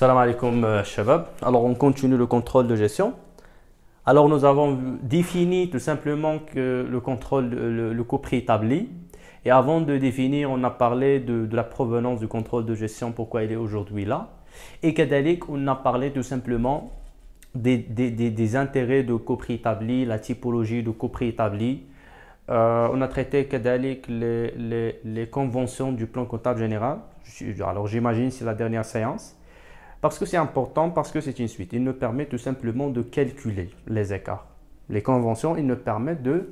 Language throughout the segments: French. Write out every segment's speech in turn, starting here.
Salam alaikum shabab. Alors on continue le contrôle de gestion. Alors nous avons défini tout simplement que le contrôle, le coût préétabli. Et avant de définir, on a parlé de la provenance du contrôle de gestion, pourquoi il est aujourd'hui là. Et kadalik, on a parlé tout simplement des intérêts de coût préétabli, la typologie de coût préétabli. On a traité kadalik les conventions du plan comptable général. Alors j'imagine c'est la dernière séance. Parce que c'est important, parce que c'est une suite. Il nous permet tout simplement de calculer les écarts. Les conventions, ils nous permettent de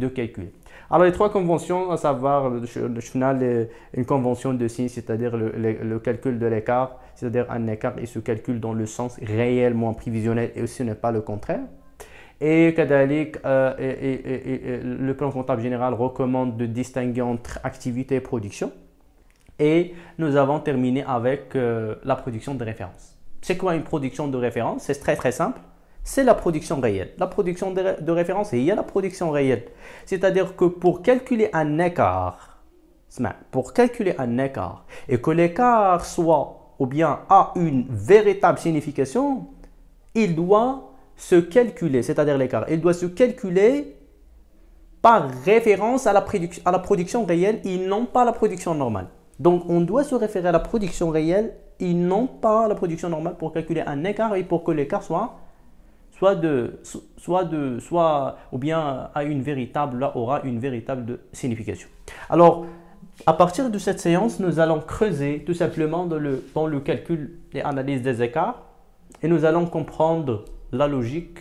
calculer. Alors, les trois conventions, à savoir, une convention de signe, c'est-à-dire le calcul de l'écart, c'est-à-dire un écart, il se calcule dans le sens réellement prévisionnel et ce n'est pas le contraire. Et le plan comptable général recommande de distinguer entre activité et production. Et nous avons terminé avec la production de référence. C'est quoi une production de référence? C'est très très simple. C'est la production réelle. La production de référence, il y a la production réelle. C'est-à-dire que pour calculer un écart, et que l'écart soit ou bien a une véritable signification, il doit se calculer, c'est-à-dire l'écart, il doit se calculer par référence à la production réelle et non pas à la production normale. Donc, on doit se référer à la production réelle et non pas à la production normale pour calculer un écart et pour que l'écart aura une véritable signification. Alors, à partir de cette séance, nous allons creuser tout simplement dans le calcul et analyse des écarts et nous allons comprendre la logique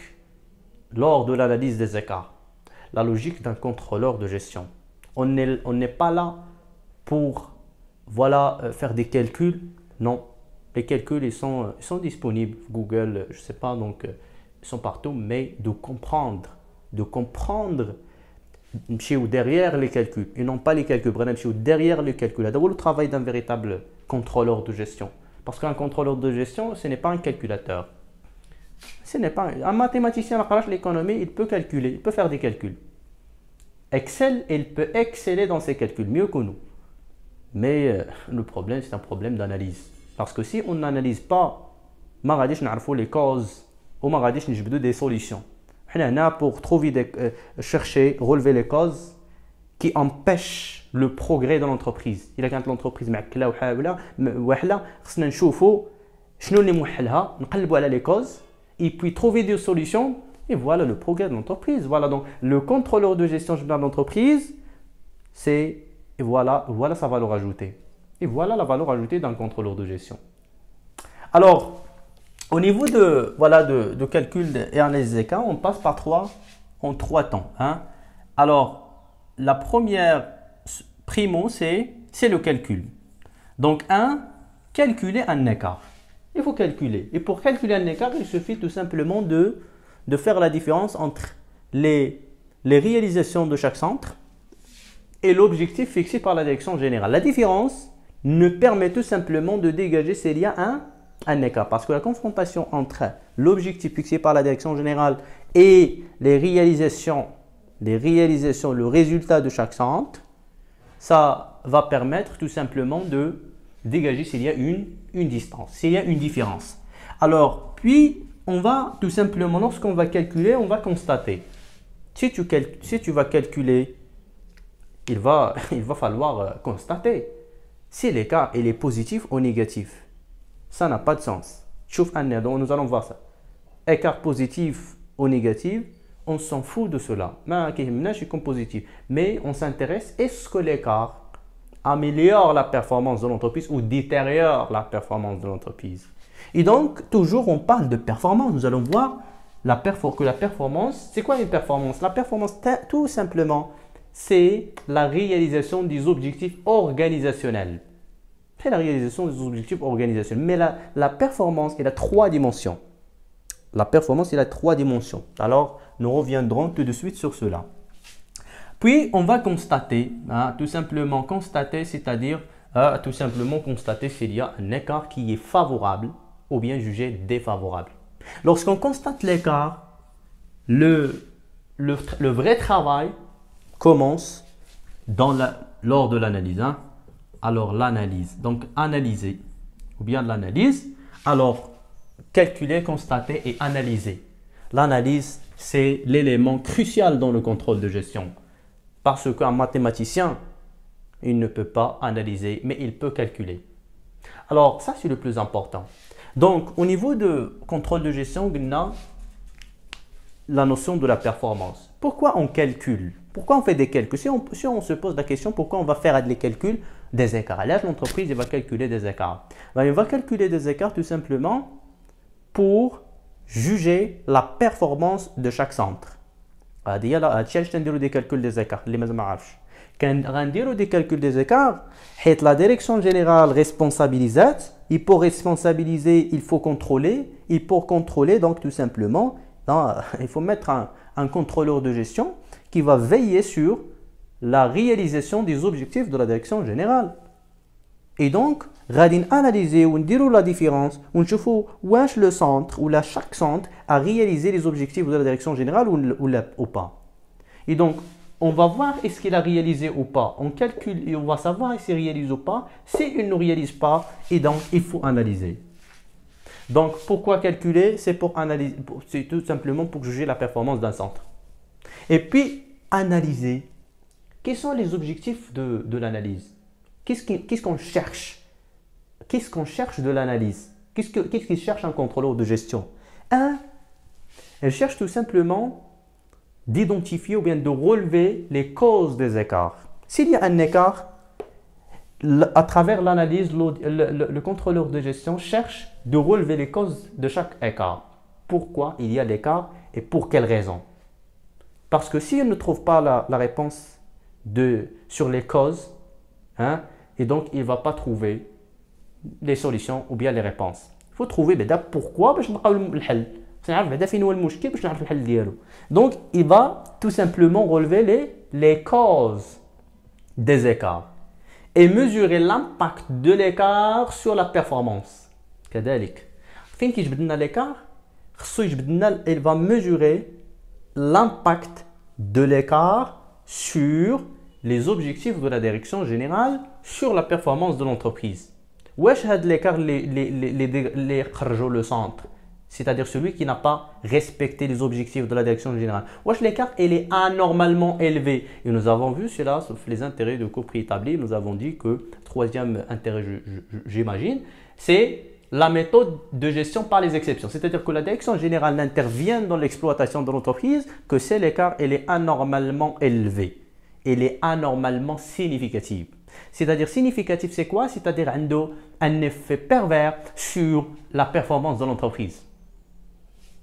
lors de l'analyse des écarts, la logique d'un contrôleur de gestion. On n'est pas là pour faire des calculs. Non, les calculs ils sont disponibles, Google, je ne sais pas, donc ils sont partout, mais de comprendre derrière les calculs, et non pas les calculs, derrière les calculs. D'abord le travail d'un véritable contrôleur de gestion, parce qu'un contrôleur de gestion, ce n'est pas un calculateur. Un mathématicien à l'économie, il peut calculer, il peut faire des calculs. Excel, il peut exceller dans ses calculs, mieux que nous. Mais le problème, c'est un problème d'analyse. Parce que si on n'analyse pas, on ne sait pas les causes ou on ne sait pas des solutions. On est là pour chercher, relever les causes qui empêchent le progrès de l'entreprise. Il y a quand l'entreprise معكلة وحلة خصنا نشوفوا شنو اللي موحلها نقلبوا على les causes et puis trouver des solutions et voilà le progrès de l'entreprise. Voilà donc le contrôleur de gestion de l'entreprise, c'est et voilà sa valeur ajoutée. Et voilà la valeur ajoutée d'un contrôleur de gestion. Alors, au niveau de calcul et analyse des écarts, on passe par trois temps. Hein. Alors, la première primo, c'est le calcul. Donc, calculer un écart. Il faut calculer. Et pour calculer un écart, il suffit tout simplement de faire la différence entre les réalisations de chaque centre et l'objectif fixé par la direction générale. La différence nous permet tout simplement de dégager s'il y a un écart. Parce que la confrontation entre l'objectif fixé par la direction générale et les réalisations, le résultat de chaque centre, ça va permettre tout simplement de dégager s'il y a une distance, s'il y a une différence. Alors, puis, on va tout simplement, lorsqu'on va calculer, on va constater. Si tu vas calculer, il va falloir constater si l'écart est positif ou négatif. Ça n'a pas de sens. Donc nous allons voir ça. Écart positif ou négatif, on s'en fout de cela. Mais on s'intéresse, est-ce que l'écart améliore la performance de l'entreprise ou détériore la performance de l'entreprise? Et donc, toujours on parle de performance. Nous allons voir que la performance, c'est quoi une performance? La performance, tout simplement, c'est la réalisation des objectifs organisationnels. C'est la réalisation des objectifs organisationnels. Mais la performance, il a trois dimensions. La performance, il a trois dimensions. Alors, nous reviendrons tout de suite sur cela. Puis, on va constater, tout simplement constater, c'est-à-dire tout simplement constater s'il y a un écart qui est favorable ou bien jugé défavorable. Lorsqu'on constate l'écart, le vrai travail commence lors de l'analyse. Alors l'analyse, donc analyser ou bien l'analyse. Alors, calculer, constater et analyser. L'analyse, c'est l'élément crucial dans le contrôle de gestion. Parce qu'un mathématicien, il ne peut pas analyser, mais il peut calculer. Alors, ça, c'est le plus important. Donc, au niveau de contrôle de gestion, on a la notion de la performance. Pourquoi on calcule? Pourquoi on fait des calculs? Si on se pose la question, pourquoi on va faire des calculs des écarts? Là, l'entreprise va calculer des écarts. Ben, il va calculer des écarts tout simplement pour juger la performance de chaque centre. هذه هادشي نديرو des calculs des écarts اللي مازال ما عارفش. غنديرو des calculs des écarts حيت la direction générale responsabilisate. Et pour responsabiliser, il faut contrôler. Et pour contrôler, donc tout simplement, il faut mettre un contrôleur de gestion qui va veiller sur la réalisation des objectifs de la direction générale. Et donc, غادي analyser ou dire la différence ou نشوفوا واش le centre ou chaque centre a réalisé les objectifs de la direction générale ou pas. Et donc, on va voir est-ce qu'il a réalisé ou pas. On calcule et on va savoir s'il réalise ou pas. S'il ne réalise pas, et donc il faut analyser. Donc, pourquoi calculer? C'est pour analyser, c'est tout simplement pour juger la performance d'un centre. Et puis, analyser. Quels sont les objectifs de l'analyse? Qu'est-ce qu'on cherche? Qu'est-ce qu'on cherche de l'analyse? Qu'est-ce qu'il cherche un contrôleur de gestion? Elle cherche tout simplement d'identifier ou bien de relever les causes des écarts. S'il y a un écart, à travers l'analyse, le contrôleur de gestion cherche de relever les causes de chaque écart. Pourquoi il y a l'écart et pour quelles raisons? Parce que s'il ne trouve pas la réponse sur les causes, et donc il ne va pas trouver les solutions ou bien les réponses. Il faut trouver pourquoi باش نلقاو الحل. نعرف بعدا فين هو المشكل باش نعرف الحل ديالو. Donc il va tout simplement relever les causes des écarts et mesurer l'impact de l'écart sur la performance. كذلك فين كيجبد لنا l'écart خصو يجبد لنا il va mesurer l'impact de l'écart sur les objectifs de la direction générale sur la performance de l'entreprise. Wesh had l'écart les خرجوا le centre, c'est-à-dire celui qui n'a pas respecté les objectifs de la direction générale. Wesh l'écart il est anormalement élevé. Et nous avons vu cela sauf les intérêts de coût préétabli. Nous avons dit que troisième intérêt, j'imagine, c'est la méthode de gestion par les exceptions. C'est-à-dire que la direction générale n'intervient dans l'exploitation de l'entreprise que si l'écart il est anormalement élevé. Il est anormalement significatif. C'est-à-dire significatif, c'est quoi? C'est-à-dire un effet pervers sur la performance de l'entreprise.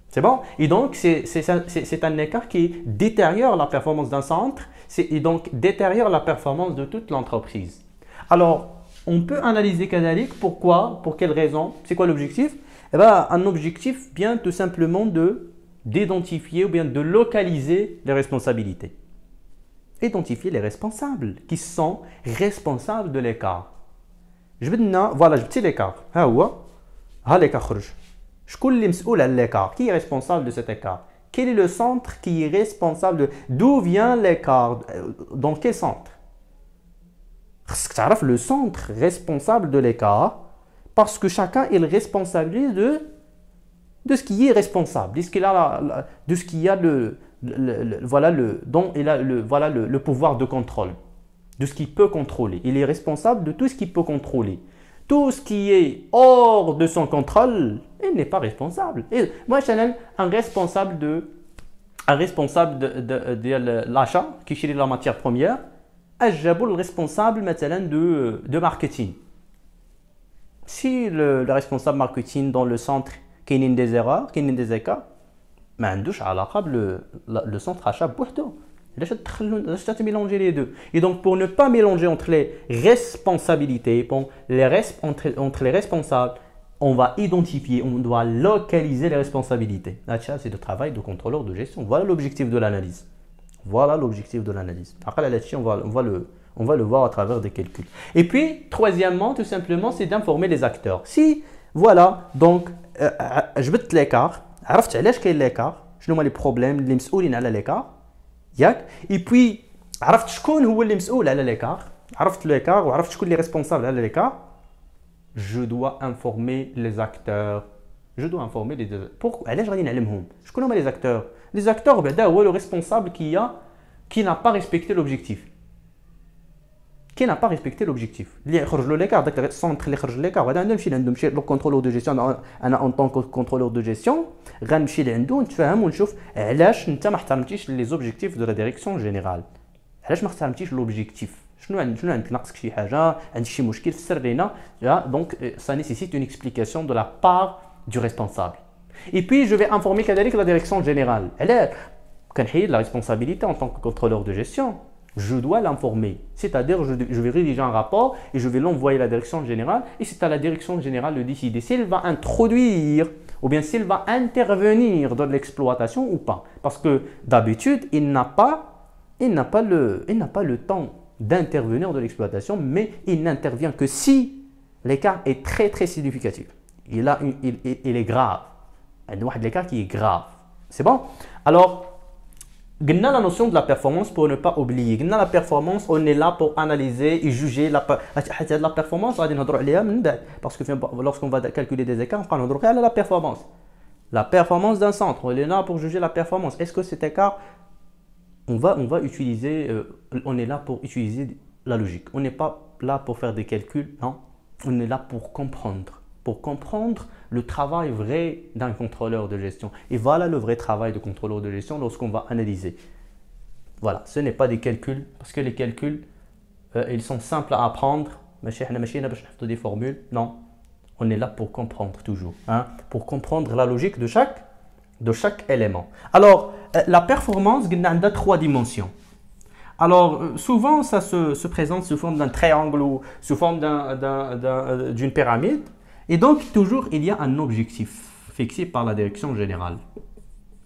C'est bon? Et donc, c'est un écart qui détériore la performance d'un centre et donc détériore la performance de toute l'entreprise. Alors, on peut analyser Kadalik. Pourquoi? Pour quelles raisons? C'est quoi l'objectif? Eh bien, un objectif bien tout simplement d'identifier ou bien de localiser les responsabilités. Identifier les responsables qui sont responsables de l'écart. Voilà, je dis l'écart. L'écart خرج. شكون اللي مسؤول على l'écart? Qui est responsable de cet écart? Quel est le centre qui est responsable d'où vient l'écart? Dans quel centre? خصك تعرف le centre responsable de l'écart parce que chacun est responsable de ce qui est responsable, de ce qui a le pouvoir de contrôle, de ce qu'il peut contrôler. Il est responsable de tout ce qu'il peut contrôler. Tout ce qui est hors de son contrôle, il n'est pas responsable. Et moi, je suis un responsable de l'achat qui chérit la matière première. Je suis le responsable de marketing. Si le responsable marketing dans le centre qu'il y a des erreurs, qu'il y a des écarts, ما عندوش علاقه le centre achat بوحده. علاش mélanger les deux? Et donc pour ne pas mélanger entre les responsabilités, entre les responsables, on va identifier, on doit localiser les responsabilités. Ça c'est le travail de contrôleur de gestion. Voilà l'objectif de l'analyse. Voilà l'objectif de l'analyse. Après là-dessus, on va le voir à travers des calculs. Et puis troisièmement, tout simplement, c'est d'informer les acteurs. Si voilà, donc جبت l'écart, عرفت علاش كاين l'écart, شنو هما لي بروبليم اللي مسؤولين على l'écart, ياك؟ اي بوي عرفت شكون هو اللي مسؤول على l'écart, عرفت l'écart وعرفت شكون اللي ريسبونسابل على l'écart. je dois informer les acteurs. Je dois informer les deux. Pourquoi? علاش غادي نعلمهم؟ شكون هما les acteurs? Les acteurs, بعدا هو le responsable qui n'a pas respecté l'objectif. Qui n'a pas respecté l'objectif. اللي يخرج له l'écart, داك السونتر اللي خرج l'écart, غادي نمشي لعندو نمشي لو كونترولور دو جيستيون. انا ان طونك كونترولور دو جيستيون غنمشي لعندو نتفاهم ونشوف علاش انت ما احترمتيش لي زوبجيكتيف دو لا ديريكسيون جينيرال. علاش ما احترمتيش لوبجيكتيف؟ شنو عندك ناقصك شي حاجه، عندك شي مشكل فسر لينا. دونك ça nécessite une explication de la part du responsable. Et puis je vais informer كذلك la direction générale. علاش كنحيد la responsabilité en tant que contrôleur de gestion. Je dois l'informer, c'est-à-dire je vais rédiger un rapport et je vais l'envoyer à la direction générale et c'est à la direction générale de décider s'il va introduire ou bien s'il va intervenir dans l'exploitation ou pas. Parce que d'habitude, il n'a pas le temps d'intervenir dans l'exploitation, mais il n'intervient que si l'écart est très très significatif. Il est grave. Il y a l'écart qui est grave. C'est bon? Alors, la notion de la performance pour ne pas oublier. La performance, on est là pour analyser et juger la performance. Parce que lorsqu'on va calculer des écarts, on va la performance. La performance d'un centre, on est là pour juger la performance. Est-ce que cet écart, on va utiliser, on est là pour utiliser la logique. On n'est pas là pour faire des calculs, non. On est là pour comprendre le travail vrai d'un contrôleur de gestion. Et voilà le vrai travail de contrôleur de gestion lorsqu'on va analyser. Voilà, ce n'est pas des calculs, parce que les calculs, ils sont simples à apprendre. Des formules, non. On est là pour comprendre toujours, hein, pour comprendre la logique de chaque élément. Alors, la performance, il y a 3 dimensions. Alors, souvent, ça se présente sous forme d'un triangle ou sous forme d'une pyramide. Et donc, toujours, il y a un objectif fixé par la direction générale.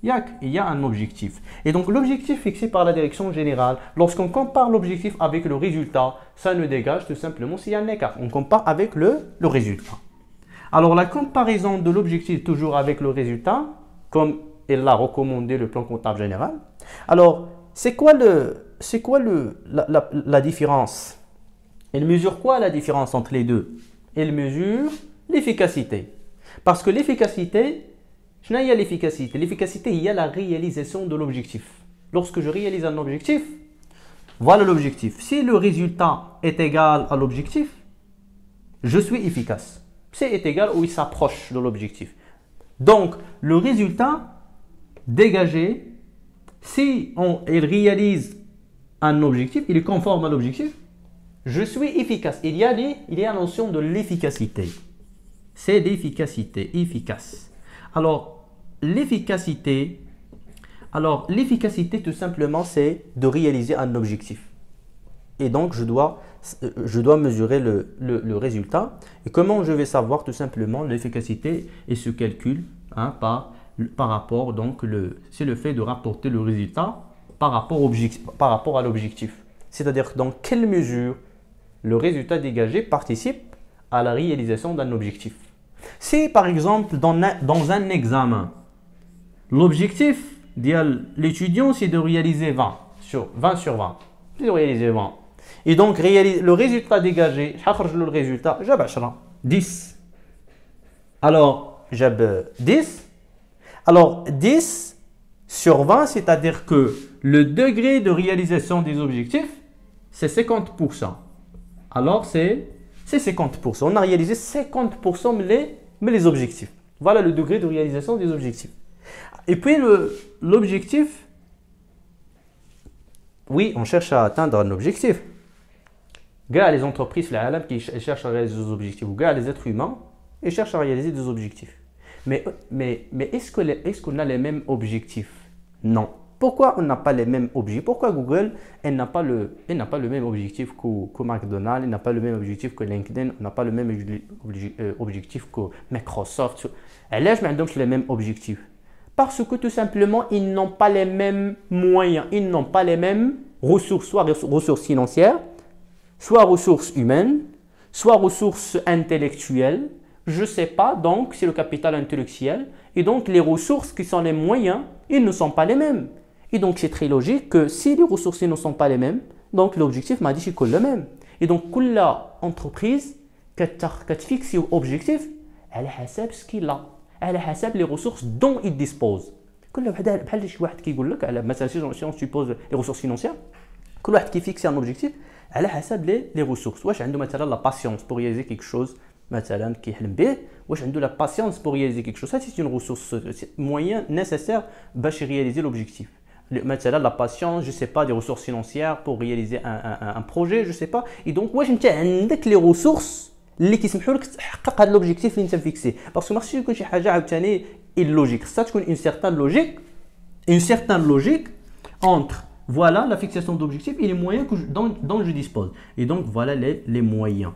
Il y a un objectif. Et donc, l'objectif fixé par la direction générale, lorsqu'on compare l'objectif avec le résultat, ça nous dégage tout simplement s'il y a un écart. On compare avec le résultat. Alors, la comparaison de l'objectif toujours avec le résultat, comme il l'a recommandé le plan comptable général. Alors, c'est quoi la différence? Il mesure quoi la différence entre les deux? Il mesure l'efficacité. Parce que l'efficacité, l'efficacité, il y a la réalisation de l'objectif. Lorsque je réalise un objectif, voilà l'objectif. Si le résultat est égal à l'objectif, je suis efficace. C'est égal ou il s'approche de l'objectif. Donc, le résultat dégagé, si il réalise un objectif, il est conforme à l'objectif, je suis efficace. Il y a la notion de l'efficacité. C'est l'efficacité, efficace. Alors, l'efficacité, tout simplement, c'est de réaliser un objectif. Et donc, je dois mesurer le résultat. Et comment je vais savoir tout simplement l'efficacité et ce calcul, hein, par rapport, donc, c'est le fait de rapporter le résultat par rapport à l'objectif. C'est-à-dire dans quelle mesure le résultat dégagé participe à la réalisation d'un objectif. Si par exemple dans un examen, l'objectif de l'étudiant c'est de réaliser 20 sur 20. C'est de réaliser 20. Et donc le résultat dégagé, le résultat, j'ai 10. Alors, j'ai 10. Alors 10 sur 20, c'est-à-dire que le degré de réalisation des objectifs, c'est 50%. Alors, c'est 50%. On a réalisé 50% mais les objectifs. Voilà le degré de réalisation des objectifs. Et puis, l'objectif, oui, on cherche à atteindre un objectif. Les entreprises qui cherchent à réaliser des objectifs, ou les êtres humains, ils cherchent à réaliser des objectifs. Mais est-ce qu'on a les mêmes objectifs? Non. Pourquoi on n'a pas les mêmes objectifs? Pourquoi Google n'a pas le même objectif que McDonald's, elle n'a pas le même objectif que LinkedIn, on n'a pas le même objectif que Microsoft? Elle a donc les mêmes objectifs. Parce que tout simplement, ils n'ont pas les mêmes moyens, ils n'ont pas les mêmes ressources, soit ressources financières, soit ressources humaines, soit ressources intellectuelles. Je ne sais pas, donc c'est le capital intellectuel. Et donc les ressources qui sont les moyens, ils ne sont pas les mêmes. Et donc c'est très logique que si les ressources ne sont pas les mêmes, donc l'objectif m'a dit que c'est le même. Et donc, toute entreprise, كتفيكسيو اوبجيكتيف على حسب سكيلا، على حسب لي ريسورس دون il dispose. كل بحال شي واحد كيقول لك على مثلا سي اون سوبوز لي ريسورس فينانسيير، كل واحد كيفيكسي ان اوبجيكتيف على حسب لي ريسورس. واش عنده مثلا لا باسيونس بور رياليزي كيك شوز مثلا كيحلم به، واش عنده لا باسيونس بور رياليزي كيك شوز. سي اون ريسورس موين نيسيسير باش رياليزي l'objectif. مثلا لا باسيونس جو سي با دي ريسورس فينانسيير بور رياليزي ان بروجي جو سي با. اي دونك واش انت عندك لي ريسورس اللي كيسمحوا لك تحقق هذا لوبجيكتيف اللي انت مفيكسي. باسكو ما خصش يكون شي حاجه عاوتاني اللوجيك، خصها تكون اون سيغتان لوجيك entre voilà la fixation d'objectifs et les moyens dont je dispose. Et donc voilà les moyens.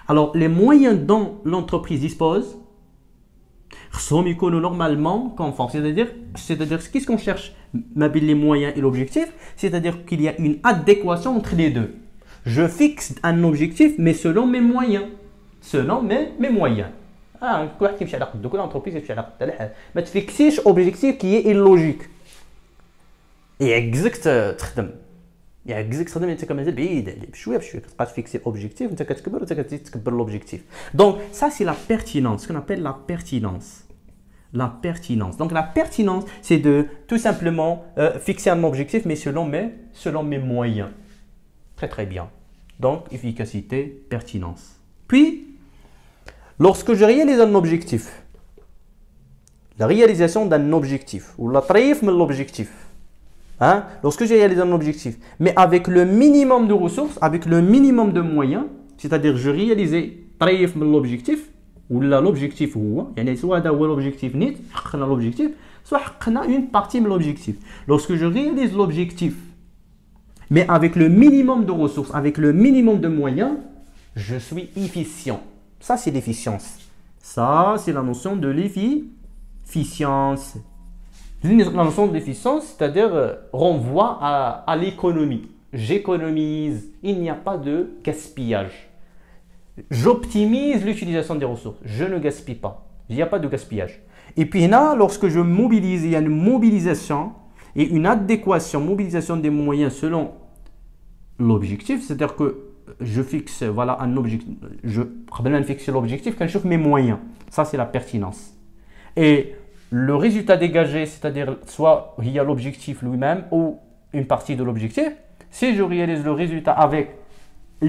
Alors les moyens dont l'entreprise dispose خصهم يكونوا normalement conformes. C'est-à-dire qu'est-ce qu'on cherche les moyens et l'objectif, c'est-à-dire qu'il y a une adéquation entre les deux. Je fixe un objectif mais selon mes moyens. Selon mes moyens. كل واحد كيمشي على قده، كل انتربريز كيمشي على قده. لا ما تفيكسيش اوبجيكتيف كي هي اللوجيك يعجزك تخدم، انت كمازال بعيد عليه. بشويه كتبقى تفيكسي اوبجيكتيف، انت كتكبر وانت كتزيد تكبر لوبجيكتيف. دونك سا سي لا pertinence, ce qu'on appelle la pertinence. La pertinence. Donc la pertinence, c'est de tout simplement fixer un objectif mais selon mes moyens. Très très bien. Donc efficacité, pertinence. Puis lorsque je réalise un objectif, la réalisation d'un objectif, ou la trahif de l'objectif, hein, lorsque je réalise un objectif, mais avec le minimum de ressources, avec le minimum de moyens, c'est-à-dire je réalisais trahif de l'objectif, ou l'objectif هو يعني soit هذا هو l'objectif نيت حققنا l'objectif, soit حققنا une partie de l'objectif. Lorsque je réalise l'objectif, mais avec le minimum de ressources, avec le minimum de moyens, je suis efficient. Ça, c'est l'efficience. Ça, c'est la notion de l'efficience. La notion de l'efficience, c'est-à-dire renvoie à l'économie. J'économise. Il n'y a pas de gaspillage. J'optimise l'utilisation des ressources. Je ne gaspille pas. Il n'y a pas de gaspillage. Et puis là, lorsque je mobilise, il y a une mobilisation et une adéquation, mobilisation des moyens selon l'objectif, c'est-à-dire que je fixe voilà un objectif, je fixe l'objectif quand je chauffe mes moyens. Ça c'est la pertinence. Et le résultat dégagé, c'est-à-dire soit il y a l'objectif lui-même ou une partie de l'objectif, si je réalise le résultat avec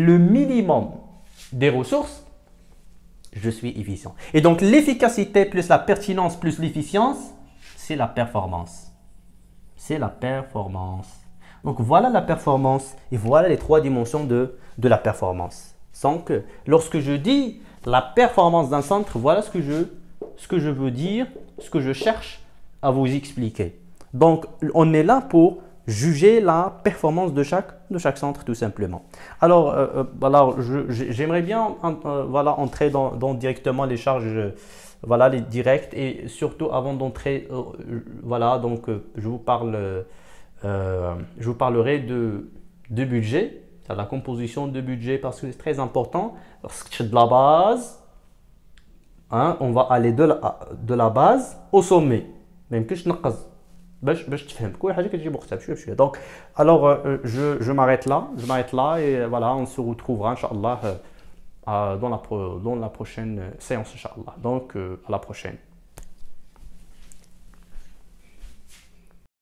le minimum des ressources, je suis efficient. Et donc l'efficacité plus la pertinence plus l'efficience, c'est la performance. C'est la performance. Donc voilà la performance et voilà les trois dimensions de la performance. Donc lorsque je dis la performance d'un centre, voilà ce que je veux dire, ce que je cherche à vous expliquer. Donc on est là pour juger la performance de chaque centre tout simplement. Alors voilà, j'aimerais bien voilà, entrer dans directement les charges, voilà, les directs, et surtout avant d'entrer, voilà, donc je vous parlerai de budget, de la composition de budget, parce que c'est très important. Lorsque de la base, hein, on va aller de la base au sommet. Même que je n'aqaz. باش تفهم كل حاجه كتجي بوقتها بشويه بشويه. Donc alors je m'arrête là et voilà, on se retrouvera inchallah dans la prochaine séance inchallah. Donc à la prochaine.